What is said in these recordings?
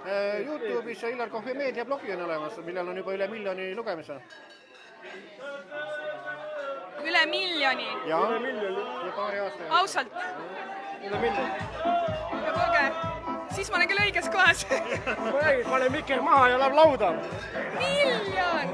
YouTube'is Illar Kohvi meediablogi on olemas, millel on juba üle 1 miljoni lugemise. Üle 1 miljoni? Jaa, ja paari aasta. Ausalt? Üle 1 miljoni. Ja kuulge, siis ma olen küll õiges kohas. Pane mikker maha ja läheb lauda. 1 miljon!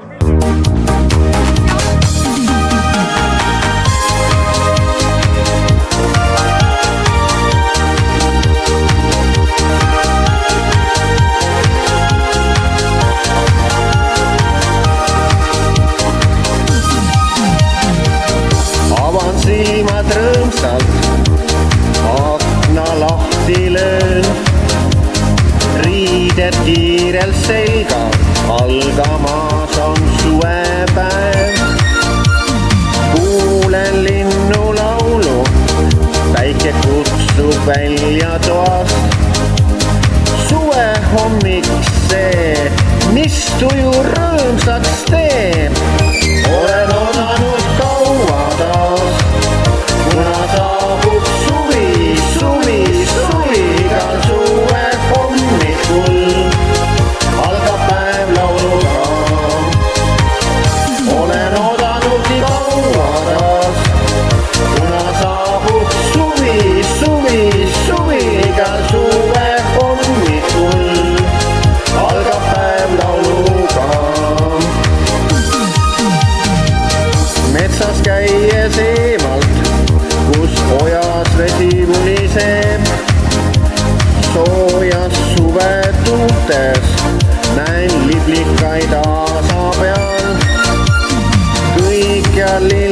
Avan silmad rõõmsalt, akna lahti löön, riided kiirelt selga, algamas on suvepäev. Kuulen linnu laulu, päike kutsub välja toast. Suve hommik see, mis tuju rõõmsaks teeb. Olen odanud kaua taas, kuna saabub suvi, suvi, suvi, igal suve hommikul algab päev lauluga. Olen odanud kaua taas, kuna saabub suvi, suvi, suvi, igal suve hommikul algab päev lauluga. Metsas käies eemalt, kus ojas vesi vuliseb, soojas suve tuultes näen liblikaid aasa peal. Kõik ja lill